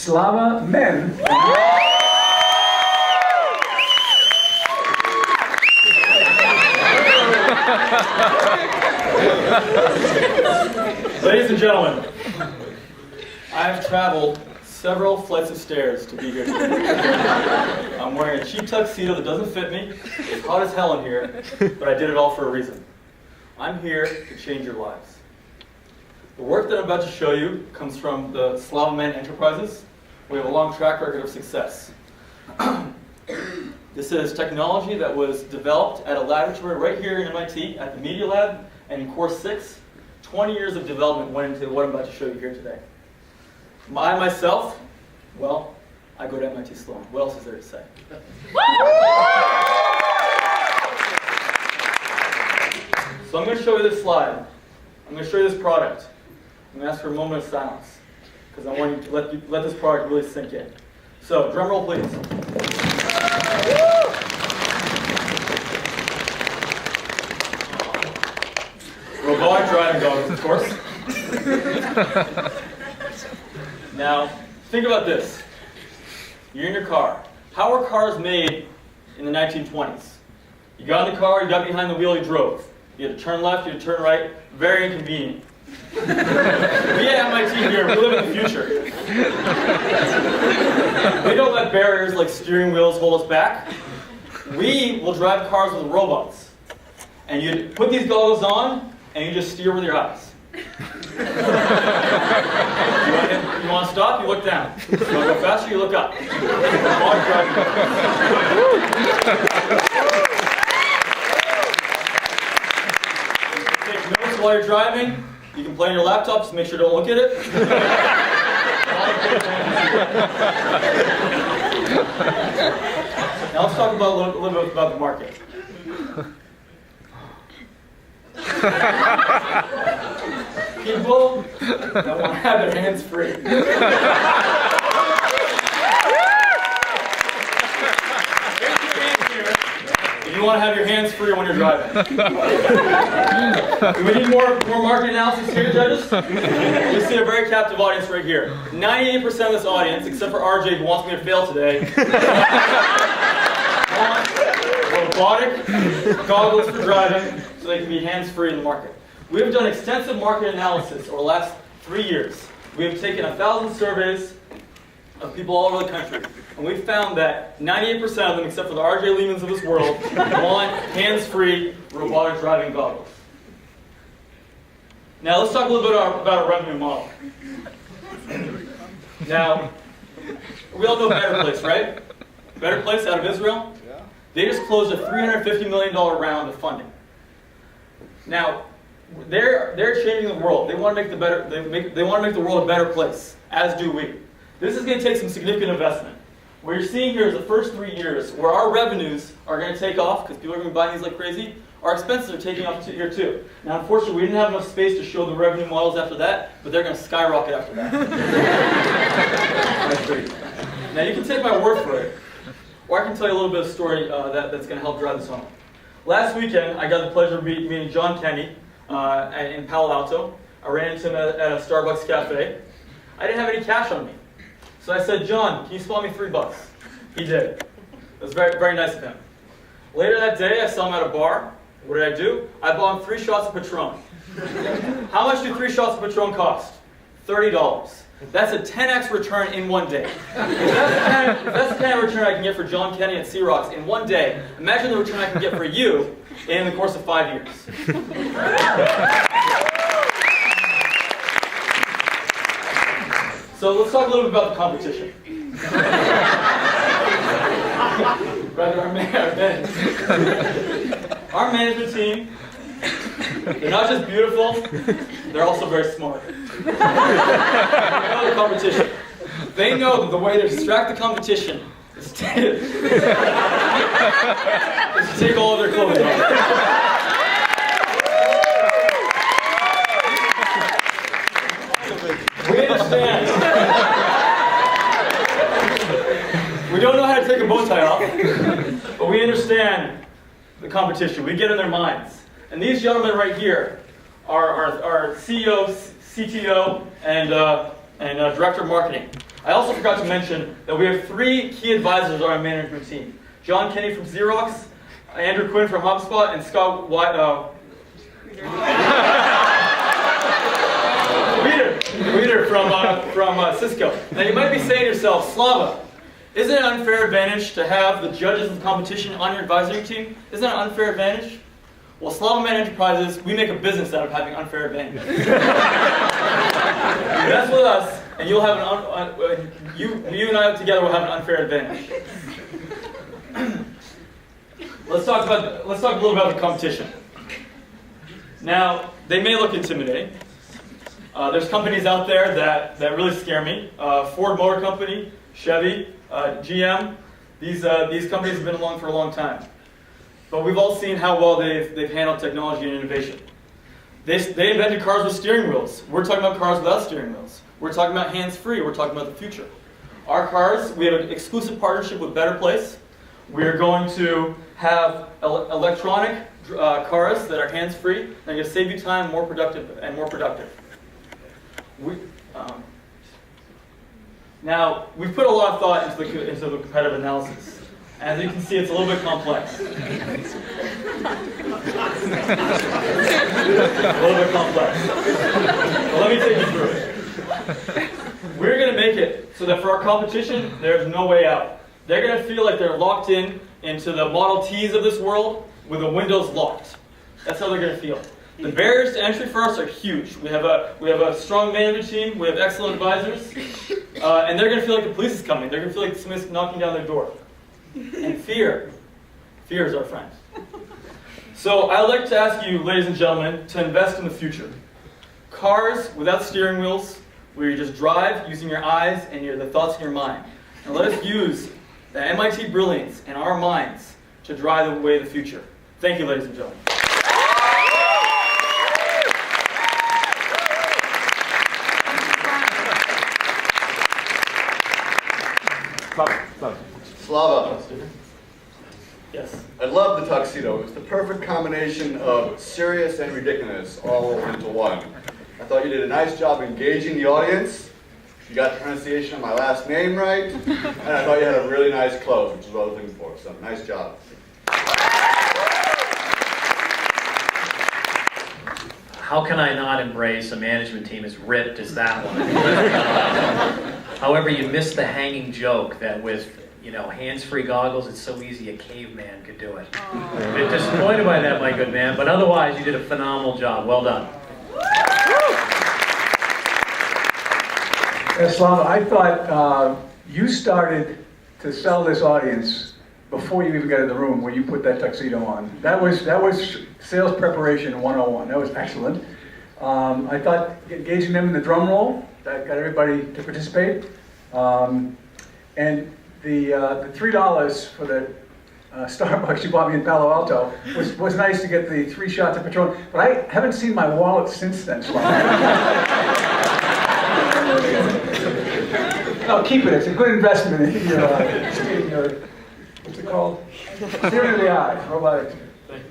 Slava, Menn. Ladies and gentlemen, I have traveled several flights of stairs to be here today. I'm wearing a cheap tuxedo that doesn't fit me. It's hot as hell in here, but I did it all for a reason. I'm here to change your lives. The work that I'm about to show you comes from the Slava Menn Enterprises. We have a long track record of success. This is technology that was developed at a laboratory right here in MIT at the Media Lab and in Course 6. 20 years of development went into what I'm about to show you here today. I myself, well, I go to MIT Sloan. What else is there to say? So I'm going to show you this slide. I'm going to show you this product. I'm going to ask for a moment of silence because I want you to let this product really sink in. So, drum roll, please. Robotic driving goggles, of course. Now, think about this. You're in your car. How were cars made in the 1920s? You got in the car, you got behind the wheel, you drove. You had to turn left, you had to turn right. Very inconvenient. We at MIT here, we live in the future. We don't let barriers like steering wheels hold us back. We will drive cars with robots. And you put these goggles on, and you just steer with your eyes. You want to stop, you look down. You want to go faster, you look up. Take notes while you're driving. You can play on your laptop, just make sure you don't look at it. Now let's talk about a little bit about the market. People that want to have their hands free. If you want to have your hands free when you're driving. Do we need more market analysis here, judges? You see a very captive audience right here. 98% of this audience, except for RJ who wants me to fail today, want robotic goggles for driving so they can be hands-free in the market. We have done extensive market analysis over the last 3 years. We have taken 1,000 surveys of people all over the country, and we found that 98% of them, except for the RJ Lehmans of this world, want hands-free robotic driving goggles. Now let's talk a little bit about our revenue model. Now, we all know Better Place, right? Better Place out of Israel? Yeah. They just closed a $350 million round of funding. Now, they're changing the world. They want to make they want to make the world a better place, as do we. This is going to take some significant investment. What you're seeing here is the first 3 years where our revenues are going to take off because people are going to be buying these like crazy. Our expenses are taking off here too. Now, unfortunately, we didn't have enough space to show the revenue models after that, but they're going to skyrocket after that. That's great. Now, you can take my word for it, or I can tell you a little bit of a story that's going to help drive this home. Last weekend, I got the pleasure of meeting John Kenny in Palo Alto. I ran into him at a Starbucks cafe. I didn't have any cash on me. So I said, John, can you spot me $3? He did. It was very, very nice of him. Later that day, I saw him at a bar. What did I do? I bought him 3 shots of Patron. How much do 3 shots of Patron cost? $30. That's a 10x return in 1 day. If that's the kind of return I can get for John Kenny at Xerox in 1 day, imagine the return I can get for you in the course of 5 years. So let's talk a little bit about the competition. Rather, our management team, they're not just beautiful, they're also very smart. They know the competition. They know that the way to distract the competition is to take all of their clothing off. We understand. We don't know how to take a bow tie off, but we understand the competition. We get in their minds. And these gentlemen right here are CEO, CTO, and Director of Marketing. I also forgot to mention that we have 3 key advisors on our management team. John Kenny from Xerox, Andrew Quinn from HubSpot, and Scott Reader from Cisco. Now you might be saying to yourself, Slava, isn't it an unfair advantage to have the judges of the competition on your advisory team? Isn't that an unfair advantage? Well, Slava Menn Enterprises, we make a business out of having unfair advantages. That's with us, and you'll have you and I together will have an unfair advantage. Let's talk a little about the competition. Now, they may look intimidating. There's companies out there that really scare me. Ford Motor Company, Chevy, GM. These companies have been along for a long time. But we've all seen how well they've handled technology and innovation. They invented cars with steering wheels. We're talking about cars without steering wheels. We're talking about hands-free. We're talking about the future. Our cars, we have an exclusive partnership with Better Place. We're going to have electronic cars that are hands-free. They're going to save you time, more productive. Now, we've put a lot of thought into the competitive analysis. As you can see, it's a little bit complex. Let me take you through it. We're going to make it so that for our competition, there's no way out. They're going to feel like they're locked into the Model Ts of this world with the windows locked. That's how they're going to feel. The barriers to entry for us are huge. We have a strong management team. We have excellent advisors. And they're going to feel like the police is coming. They're going to feel like somebody's knocking down their door. And fear is our friend. So I'd like to ask you, ladies and gentlemen, to invest in the future. Cars without steering wheels, where you just drive using your eyes and the thoughts in your mind. And let us use the MIT brilliance and our minds to drive the way of the future. Thank you, ladies and gentlemen. Slava. Yes. I love the tuxedo. It's the perfect combination of serious and ridiculous all into one. I thought you did a nice job engaging the audience. You got the pronunciation of my last name right. And I thought you had a really nice close, which is what I was looking for. So, nice job. How can I not embrace a management team as ripped as that one? However, you missed the hanging joke that with hands-free goggles, it's so easy a caveman could do it. I'm a bit disappointed by that, my good man, but otherwise you did a phenomenal job. Well done. Slava, I thought you started to sell this audience before you even got in the room when you put that tuxedo on. That was sales preparation 101. That was excellent. I thought engaging them in the drum roll, that got everybody to participate. And the $3 for the Starbucks you bought me in Palo Alto was nice to get the 3 shots of Patron. But I haven't seen my wallet since then, Slava. No, keep it. It's a good investment in your what's it called? Steering of the eye. Robotics. Thank you.